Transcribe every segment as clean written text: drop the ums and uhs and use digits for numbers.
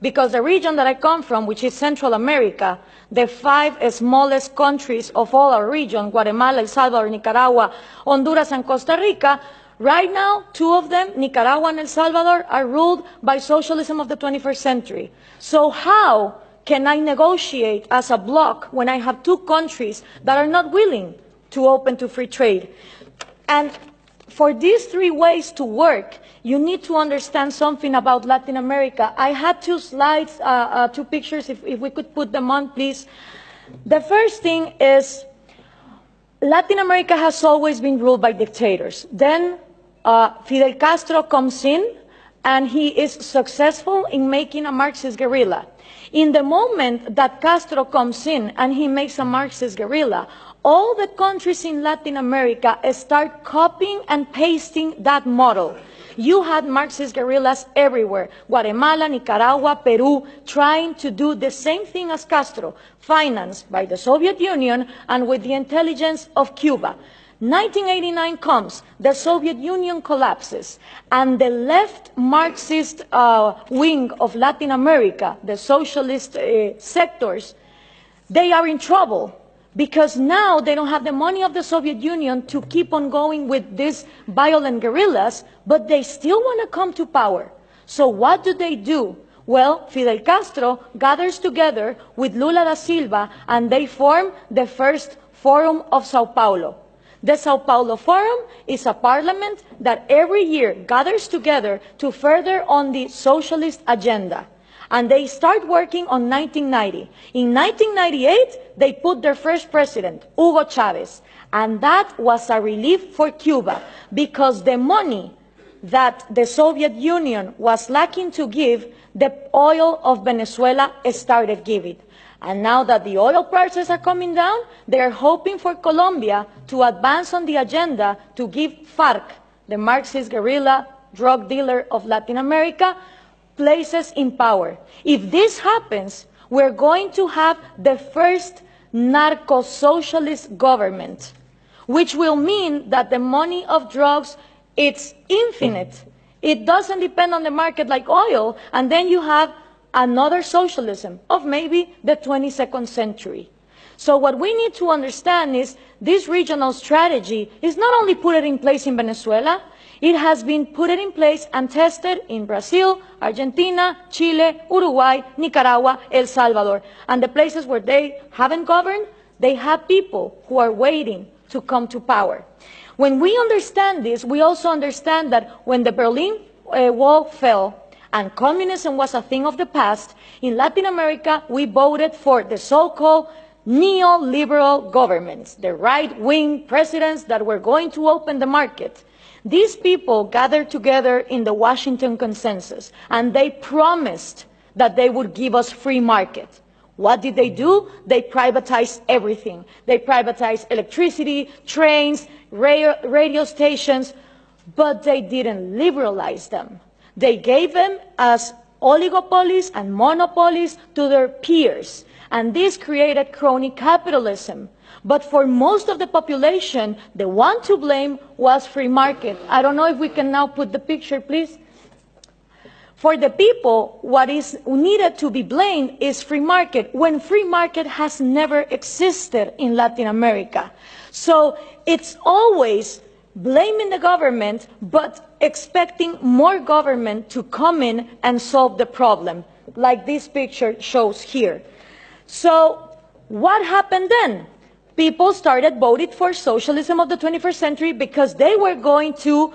because the region that I come from, which is Central America, the 5 smallest countries of all our region, Guatemala, El Salvador, Nicaragua, Honduras, and Costa Rica, right now, 2 of them, Nicaragua and El Salvador, are ruled by socialism of the 21st century. So how can I negotiate as a bloc when I have 2 countries that are not willing to open to free trade? And for these 3 ways to work, you need to understand something about Latin America. I had 2 slides, 2 pictures, if we could put them on, please. The first thing is Latin America has always been ruled by dictators. Then Fidel Castro comes in, and he is successful in making a Marxist guerrilla. In the moment that Castro comes in and he makes a Marxist guerrilla, all the countries in Latin America start copying and pasting that model. You had Marxist guerrillas everywhere, Guatemala, Nicaragua, Peru, trying to do the same thing as Castro, financed by the Soviet Union and with the intelligence of Cuba. 1989 comes, the Soviet Union collapses, and the left Marxist wing of Latin America, the socialist sectors, they are in trouble, because now they don't have the money of the Soviet Union to keep on going with these violent guerrillas, but they still want to come to power. So what do? Well, Fidel Castro gathers together with Lula da Silva, and they form the first Forum of Sao Paulo. The Sao Paulo Forum is a parliament that every year gathers together to further on the socialist agenda. And they start working on 1990. In 1998, they put their first president, Hugo Chavez. And that was a relief for Cuba, because the money that the Soviet Union was lacking to give, the oil of Venezuela started giving. And now that the oil prices are coming down, they are hoping for Colombia to advance on the agenda to give FARC, the Marxist guerrilla drug dealer of Latin America, places in power. If this happens, we're going to have the first narco-socialist government, which will mean that the money of drugs, it's infinite. It doesn't depend on the market like oil, and then you have another socialism of maybe the 22nd century. So what we need to understand is this regional strategy is not only put in place in Venezuela, it has been put in place and tested in Brazil, Argentina, Chile, Uruguay, Nicaragua, El Salvador. And the places where they haven't governed, they have people who are waiting to come to power. When we understand this, we also understand that when the Berlin Wall fell, and communism was a thing of the past, in Latin America, we voted for the so-called neoliberal governments, the right-wing presidents that were going to open the market. These people gathered together in the Washington Consensus, and they promised that they would give us free market. What did they do? They privatized everything. They privatized electricity, trains, radio stations, but they didn't liberalize them. They gave them as oligopolies and monopolies to their peers, and this created crony capitalism. But for most of the population, the one to blame was free market. I don't know if we can now put the picture, please. For the people, what is needed to be blamed is free market, when free market has never existed in Latin America. So it's always blaming the government, but expecting more government to come in and solve the problem, like this picture shows here. So what happened then? People started voting for socialism of the 21st century because they were going to,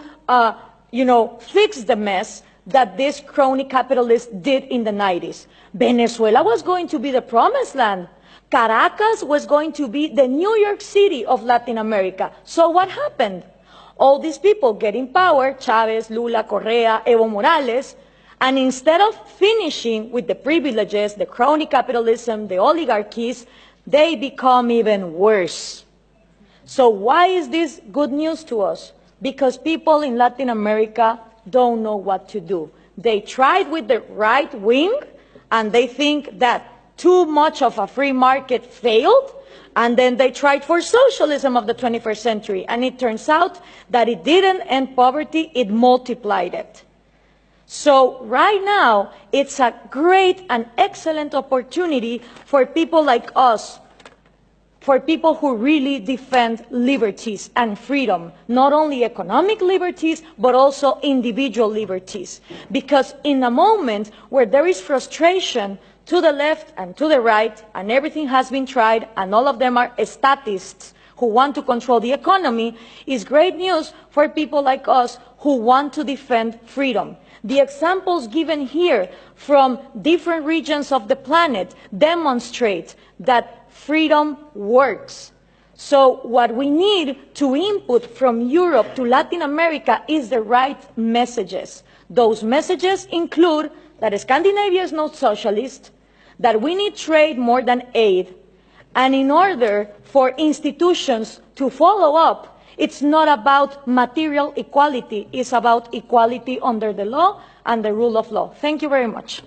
fix the mess that this crony capitalists did in the 90s. Venezuela was going to be the promised land. Caracas was going to be the New York City of Latin America. So what happened? All these people get in power, Chavez, Lula, Correa, Evo Morales, and instead of finishing with the privileges, the crony capitalism, the oligarchies, they become even worse. So why is this good news to us? Because people in Latin America don't know what to do. They tried with the right wing, and they think that too much of a free market failed, and then they tried for socialism of the 21st century, and it turns out that it didn't end poverty, it multiplied it. So right now, it's a great and excellent opportunity for people like us, for people who really defend liberties and freedom, not only economic liberties, but also individual liberties. Because in a moment where there is frustration to the left and to the right, and everything has been tried, and all of them are statists who want to control the economy, is great news for people like us who want to defend freedom. The examples given here from different regions of the planet demonstrate that freedom works. So what we need to input from Europe to Latin America is the right messages. Those messages include that Scandinavia is not socialist, that we need trade more than aid, and in order for institutions to follow up, it's not about material equality, it's about equality under the law and the rule of law. Thank you very much.